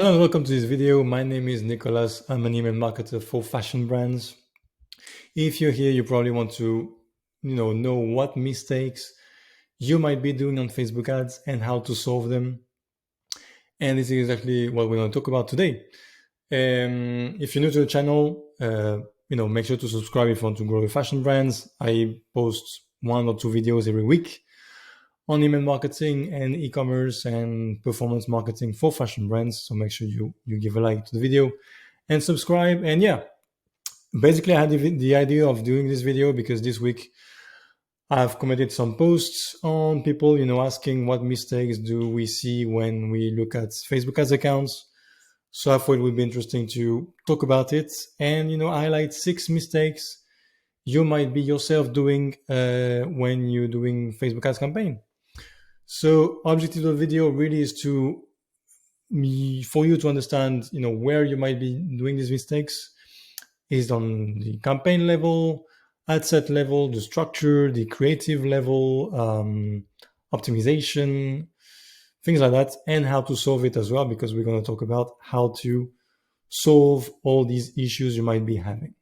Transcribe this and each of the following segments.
Hello and welcome to this video. My name is Nicholas. I'm an email marketer for fashion brands. If you're here, you probably want to, know what mistakes you might be doing on Facebook ads and how to solve them. And this is exactly what we're going to talk about today. If you're new to the channel, make sure to subscribe if you want to grow your fashion brands. I post 1 or 2 videos every week on email marketing and e-commerce and performance marketing for fashion brands. So make sure you give a like to the video and subscribe. And yeah, basically I had the idea of doing this video because this week I've commented some posts on people, asking what mistakes do we see when we look at Facebook ads accounts. So I thought it would be interesting to talk about it and, highlight 6 mistakes you might be yourself doing when you're doing Facebook ads campaign. So objective of the video really is for you to understand, where you might be doing these mistakes is on the campaign level, ad set level, the structure, the creative level, optimization, things like that, and how to solve it as well, because we're going to talk about how to solve all these issues you might be having.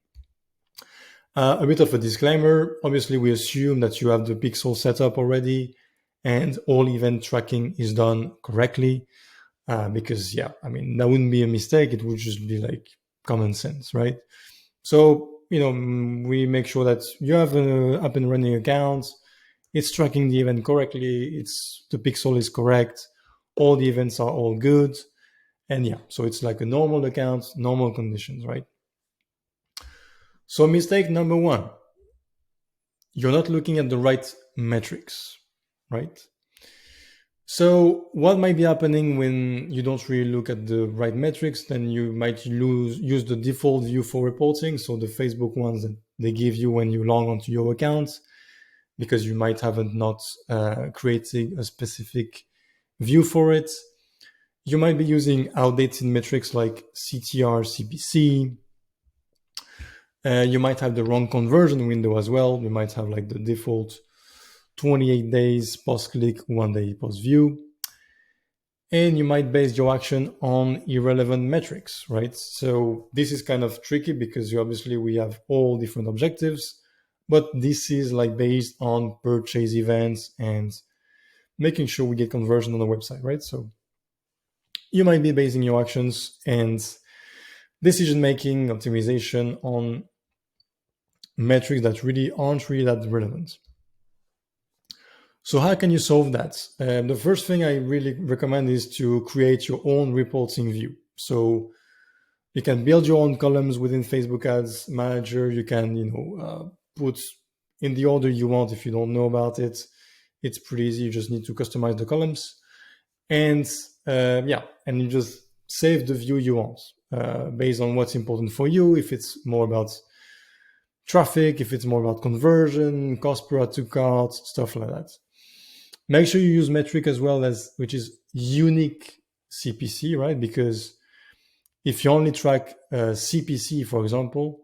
A bit of a disclaimer. Obviously, we assume that you have the pixel set up already and all event tracking is done correctly. Because, that wouldn't be a mistake. It would just be like common sense, right? So, we make sure that you have an up and running account. It's tracking the event correctly. The pixel is correct. All the events are all good. And so it's like a normal account, normal conditions, right? So mistake number 1, you're not looking at the right metrics, right? So what might be happening when you don't really look at the right metrics? Then you might use the default view for reporting. So the Facebook ones that they give you when you log onto your account, because you might haven't not created a specific view for it. You might be using outdated metrics like CTR, CPC. You might have the wrong conversion window as well. You might have like the default 28 days post-click, 1 day post-view. And you might base your action on irrelevant metrics, right? So this is kind of tricky because we have all different objectives, but this is like based on purchase events and making sure we get conversion on the website, right? So you might be basing your actions and decision-making optimization on metrics that really aren't really that relevant. So how can you solve that? The first thing I really recommend is to create your own reporting view. So you can build your own columns within Facebook Ads Manager. You can, put in the order you want. If you don't know about it, it's pretty easy. You just need to customize the columns, and and you just save the view you want based on what's important for you. If it's more about traffic, if it's more about conversion, cost per add to cart, stuff like that. Make sure you use metric as well which is unique CPC, right? Because if you only track CPC, for example,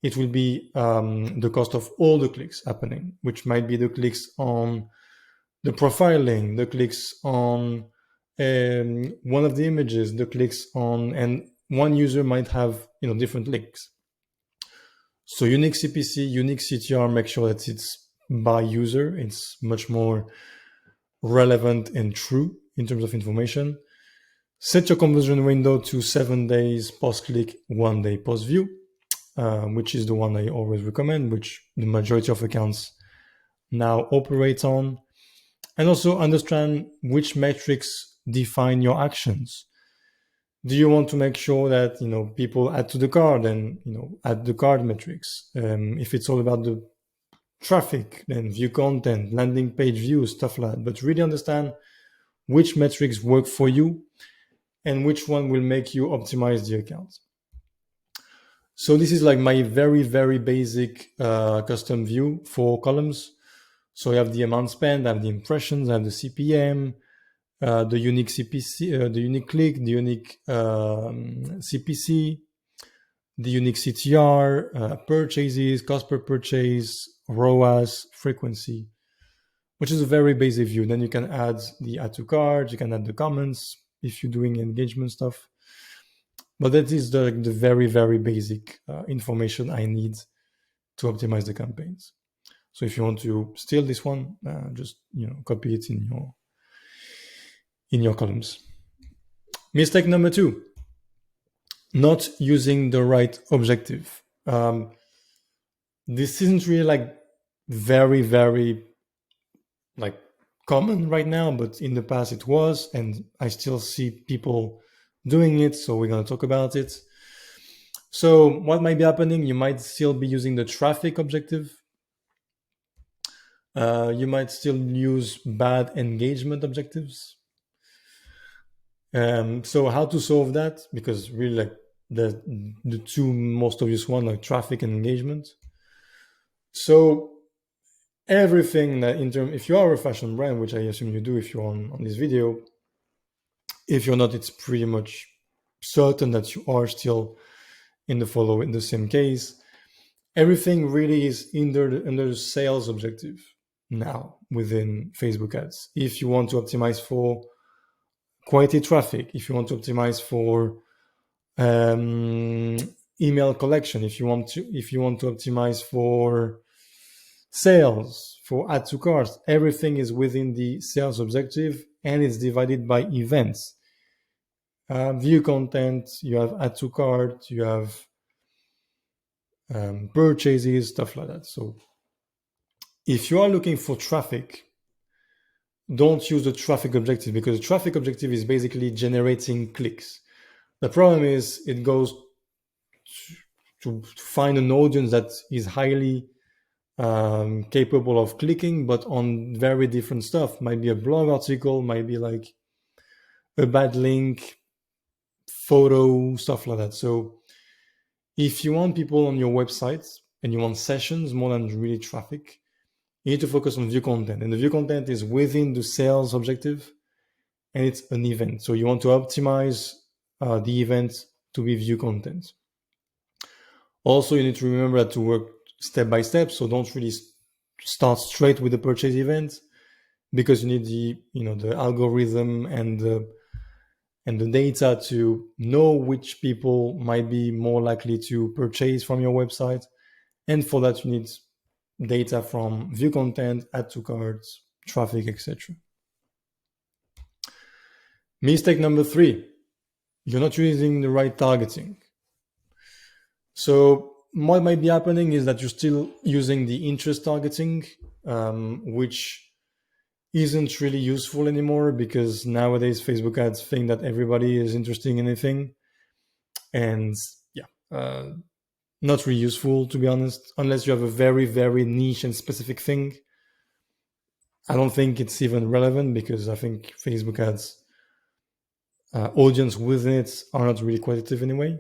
it will be the cost of all the clicks happening, which might be the clicks on the profile link, the clicks on one of the images, the clicks on, and one user might have different links. So unique CPC, unique CTR, make sure that it's by user. It's much more relevant and true in terms of information. Set your conversion window to 7 days post-click, 1 day post-view, which is the one I always recommend, which the majority of accounts now operate on. And also understand which metrics define your actions. Do you want to make sure that people add to the cart and add the cart metrics? If it's all about the traffic, then view content, landing page views, stuff like that. But really understand which metrics work for you and which one will make you optimize the account. So this is like my very, very basic custom view for columns. So I have the amount spent, I have the impressions, I have the CPM, the unique CPC, the unique click, the unique CPC, the unique CTR, purchases, cost per purchase, ROAS, frequency, which is a very basic view. Then you can add the add to cart, you can add the comments if you're doing engagement stuff. But that is the very, very basic information I need to optimize the campaigns. So if you want to steal this one, just copy it in your columns. Mistake number 2: not using the right objective. This isn't really like very, very like common right now, but in the past it was, and I still see people doing it. So we're going to talk about it. So what might be happening? You might still be using the traffic objective. You might still use bad engagement objectives. So how to solve that? Because really, like the two most obvious one are traffic and engagement. So everything that if you are a fashion brand, which I assume you do if you're on this video, if you're not, it's pretty much certain that you are still in the same case. Everything really is under the sales objective now within Facebook ads. If you want to optimize for quality traffic, if you want to optimize for email collection, if you want to optimize for sales, for add to cart, everything is within the sales objective, and it's divided by events. View content, you have add to cart, you have purchases, stuff like that. So if you are looking for traffic, don't use the traffic objective, because the traffic objective is basically generating clicks. The problem is it goes to find an audience that is highly capable of clicking, but on very different stuff. Might be a blog article, might be like a bad link, photo, stuff like that. So if you want people on your website and you want sessions more than really traffic, you need to focus on view content. And the view content is within the sales objective, and it's an event. So you want to optimize the event to be view content. Also, you need to remember that to work step by step. So don't really start straight with the purchase event, because you need the algorithm and the data to know which people might be more likely to purchase from your website. And for that, you need data from view content, add to carts, traffic, etc. Mistake number 3: you're not using the right targeting. So what might be happening is that you're still using the interest targeting, which isn't really useful anymore, because nowadays Facebook ads think that everybody is interested in anything, and not really useful, to be honest, unless you have a very, very niche and specific thing. I don't think it's even relevant, because I think Facebook ads audience within it are not really qualitative anyway.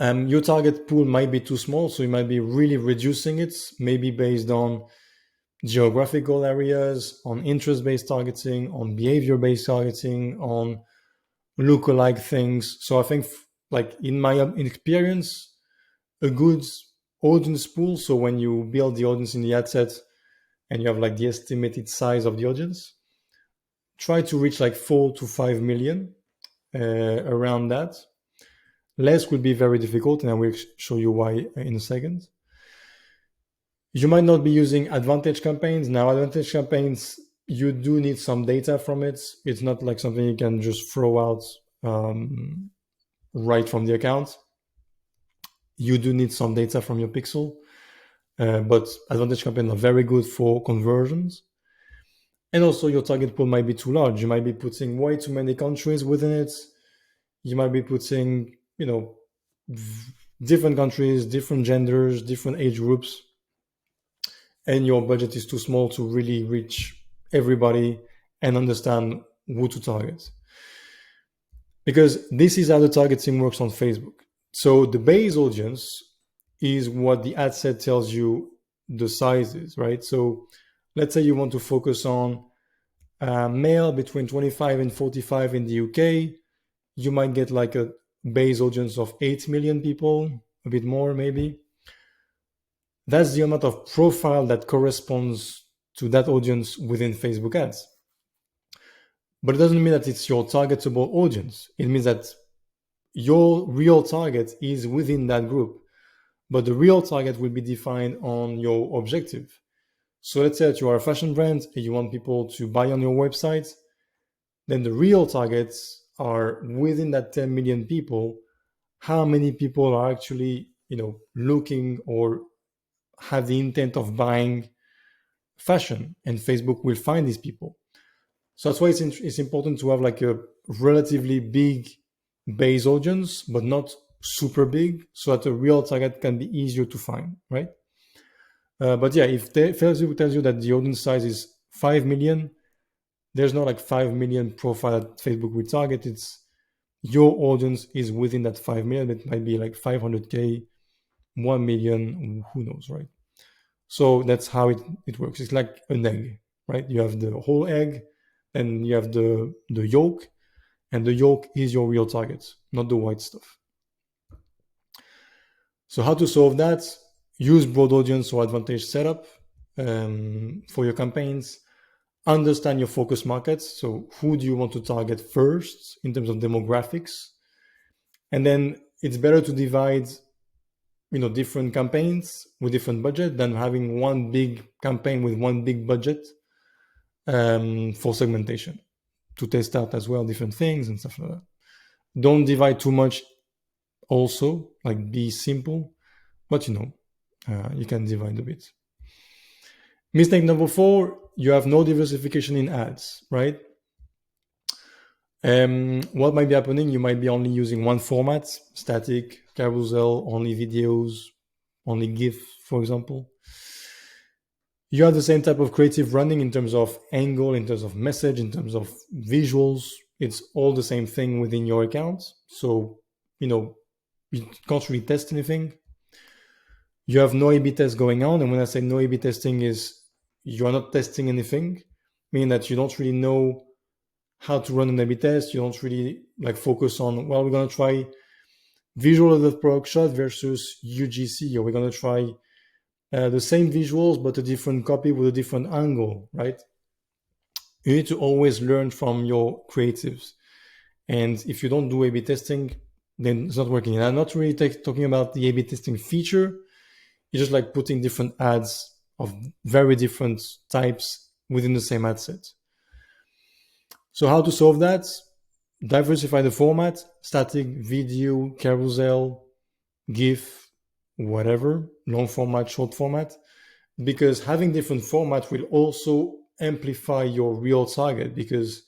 Your target pool might be too small, so you might be really reducing it, maybe based on geographical areas, on interest-based targeting, on behavior-based targeting, on lookalike things. So I think, like in my experience, a good audience pool, so when you build the audience in the ad set and you have like the estimated size of the audience, try to reach like 4 to 5 million, around that. Less will be very difficult, and I will show you why in a second. You might not be using advantage campaigns. Now, advantage campaigns, you do need some data from it. It's not like something you can just throw out right from the account. You do need some data from your pixel, but advantage campaigns are very good for conversions. And also your target pool might be too large. You might be putting way too many countries within it. You might be putting, different countries, different genders, different age groups, and your budget is too small to really reach everybody and understand who to target. Because this is how the targeting works on Facebook. So the base audience is what the ad set tells you the size is, right? So let's say you want to focus on male between 25 and 45 in the UK. You might get like a base audience of 8 million people, a bit more maybe. That's the amount of profile that corresponds to that audience within Facebook ads. But it doesn't mean that it's your targetable audience. It means that your real target is within that group, but the real target will be defined on your objective. So let's say that you are a fashion brand and you want people to buy on your website, then the real targets are within that 10 million people. How many people are actually, looking or have the intent of buying fashion, and Facebook will find these people. So that's why it's important to have like a relatively big base audience, but not super big, so that a real target can be easier to find, right? But yeah, if Facebook tells you that the audience size is 5 million, there's not like 5 million profile that Facebook will target. It's your audience is within that 5 million. It might be like 500K, 1 million, who knows, right? So that's how it works. It's like an egg, right? You have the whole egg, and you have the yolk, and the yolk is your real target, not the white stuff. So how to solve that? Use broad audience or advantage setup for your campaigns. Understand your focus markets. So who do you want to target first in terms of demographics? And then it's better to divide different campaigns with different budget than having one big campaign with one big budget for segmentation, to test out as well different things and stuff like that. Don't divide too much also, like be simple, but you can divide a bit. Mistake number 4, you have no diversification in ads, right? What might be happening, you might be only using one format, static, carousel, only videos, only GIF, for example. You have the same type of creative running in terms of angle, in terms of message, in terms of visuals. It's all the same thing within your account. So, you can't really test anything. You have no A/B test going on. And when I say no A/B testing is you are not testing anything, meaning that you don't really know how to run an A/B test. You don't really focus on, well, we're going to try visual of the product shot versus UGC, or we're going to try the same visuals but a different copy with a different angle, right? You need to always learn from your creatives. And if you don't do A/B testing, then it's not working. And I'm not really talking about the A/B testing feature. It's just putting different ads of very different types within the same ad set. So how to solve that? Diversify the format: static, video, carousel, GIF, whatever, long format, short format, because having different formats will also amplify your real target. Because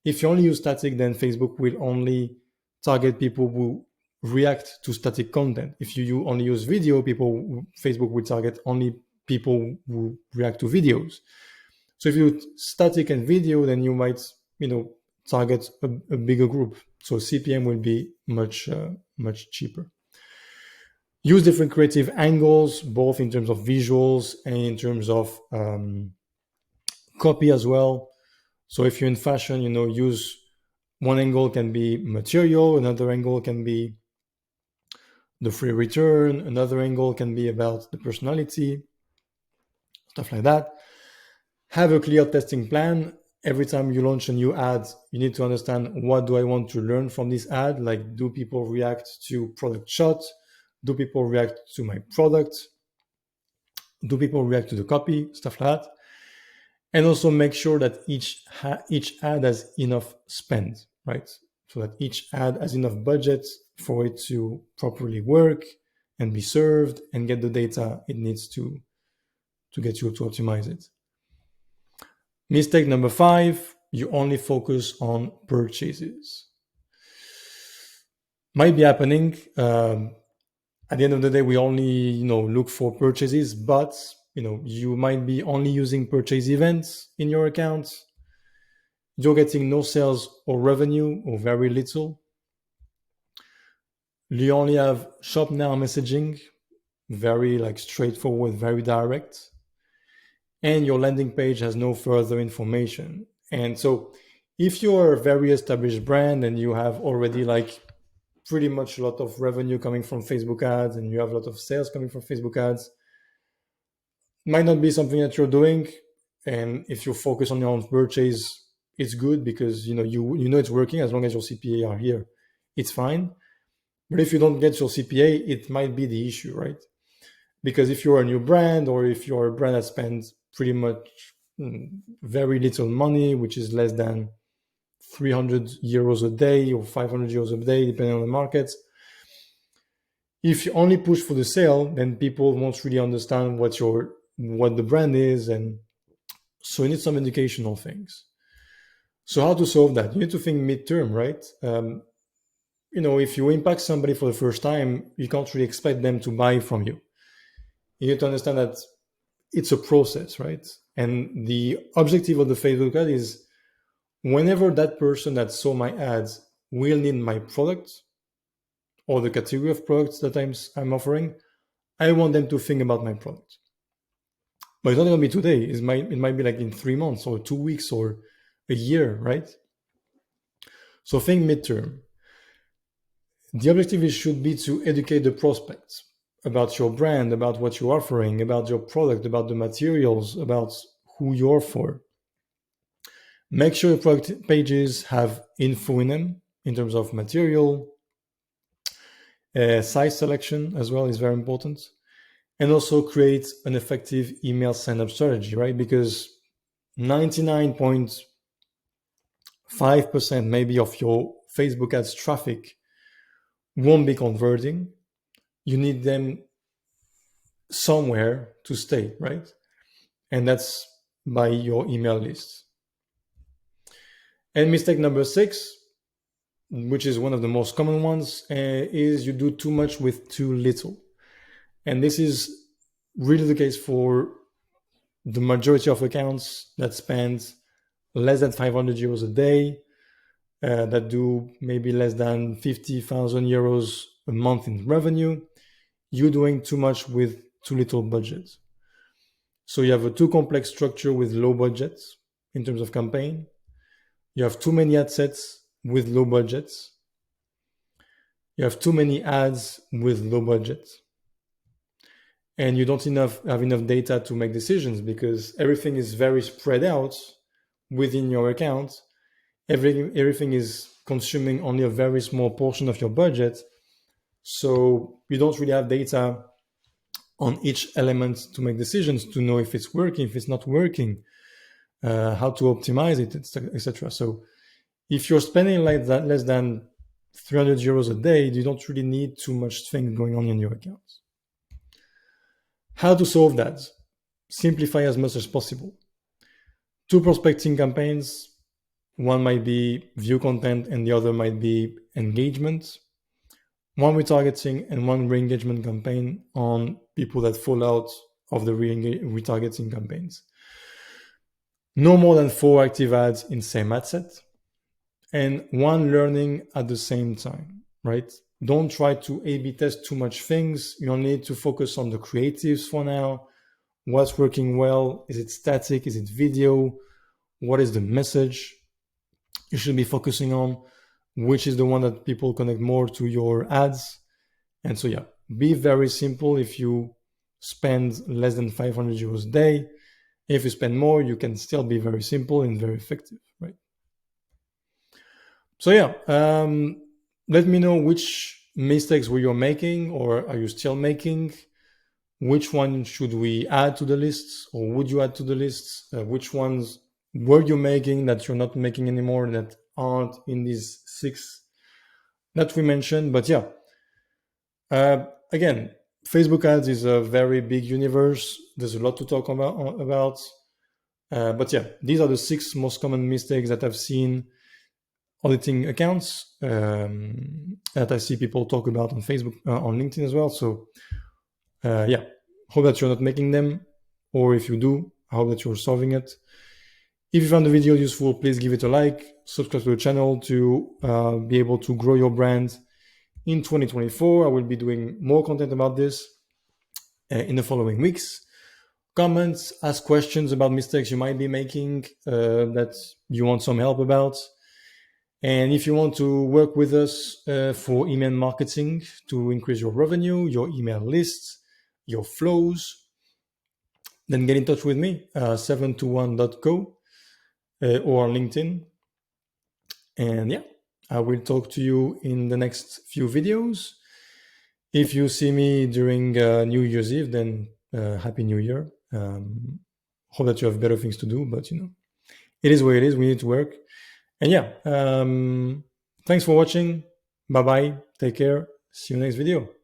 if you only use static, then Facebook will only target people who react to static content. If you only use video, Facebook will target only people who react to videos. So if you static and video, then you might, target a bigger group. So CPM will be much cheaper. Use different creative angles, both in terms of visuals and in terms of copy as well. So if you're in fashion, use one angle can be material, another angle can be the free return, another angle can be about the personality, stuff like that. Have a clear testing plan. Every time you launch a new ad, you need to understand, what do I want to learn from this ad? Do people react to product shot? Do people react to my product? Do people react to the copy? Stuff like that. And also make sure that each ad has enough spend, right? So that each ad has enough budget for it to properly work and be served and get the data it needs to get you to optimize it. Mistake number 5, you only focus on purchases. Might be happening. At the end of the day, we only look for purchases, but you might be only using purchase events in your account. You're getting no sales or revenue, or very little. You only have shop now messaging, very straightforward, very direct. And your landing page has no further information. And so if you're a very established brand and you have already pretty much a lot of revenue coming from Facebook ads, and you have a lot of sales coming from Facebook ads, it might not be something that you're doing. And if you focus on your own purchase, it's good, because you know it's working. As long as your CPA are here, it's fine. But if you don't get your CPA, it might be the issue, right? Because if you're a new brand, or if you're a brand that spends pretty much very little money, which is less than 300 euros a day or 500 euros a day, depending on the markets, if you only push for the sale, then people won't really understand what the brand is, and so you need some educational things. So how to solve that? You need to think midterm, right? If you impact somebody for the first time, you can't really expect them to buy from you. You need to understand that it's a process, right? And the objective of the Facebook ad is, whenever that person that saw my ads will need my product or the category of products that I'm offering, I want them to think about my product. But it's not going to be today. It might be like in 3 months or 2 weeks or a year, right? So think midterm. The objective should be to educate the prospects about your brand, about what you're offering, about your product, about the materials, about who you're for. Make sure your product pages have info in them in terms of material. Size selection as well is very important. And also create an effective email sign-up strategy, right? Because 99.5% maybe of your Facebook ads traffic won't be converting. You need them somewhere to stay, right? And that's by your email list. And mistake number 6, which is one of the most common ones, is you do too much with too little. And this is really the case for the majority of accounts that spend less than 500 euros a day, that do maybe less than 50,000 euros a month in revenue. You're doing too much with too little budget. So you have a too complex structure with low budget in terms of campaign. You have too many ad sets with low budgets. You have too many ads with low budget. And you don't have enough data to make decisions, because everything is very spread out within your account. Everything is consuming only a very small portion of your budget. So you don't really have data on each element to make decisions, to know if it's working, if it's not working, how to optimize it, etc. So if you're spending like that less than 300 euros a day, you don't really need too much thing going on in your accounts. How to solve that? Simplify as much as possible. 2 prospecting campaigns. One might be view content and the other might be engagement. 1 retargeting and 1 re-engagement campaign on people that fall out of the retargeting campaigns. No more than 4 active ads in same ad set, and 1 learning at the same time, right? Don't try to A/B test too much things. You only need to focus on the creatives for now. What's working well? Is it static? Is it video? What is the message you should be focusing on? Which is the one that people connect more to your ads? And so, yeah, be very simple. If you spend less than 500 euros a day, if you spend more, you can still be very simple and very effective, right? So, yeah, let me know which mistakes were you making, or are you still making? Which one should we add to the lists, or would you add to the lists? Which ones were you making that you're not making anymore, that aren't in these 6 that we mentioned? But yeah, again, Facebook ads is a very big universe. There's a lot to talk about. But yeah, these are the 6 most common mistakes that I've seen auditing accounts, that I see people talk about on Facebook, on LinkedIn as well. So yeah, hope that you're not making them, or if you do, I hope that you're solving it. If you found the video useful, please give it a like, subscribe to the channel to be able to grow your brand in 2024. I will be doing more content about this in the following weeks. Comments, ask questions about mistakes you might be making that you want some help about. And if you want to work with us for email marketing to increase your revenue, your email lists, your flows, then get in touch with me, 721.co or on LinkedIn. And yeah, I will talk to you in the next few videos. If you see me during New Year's Eve, then Happy New Year. Hope that you have better things to do, but it is what it is. We need to work. And yeah, thanks for watching. Bye bye. Take care. See you next video.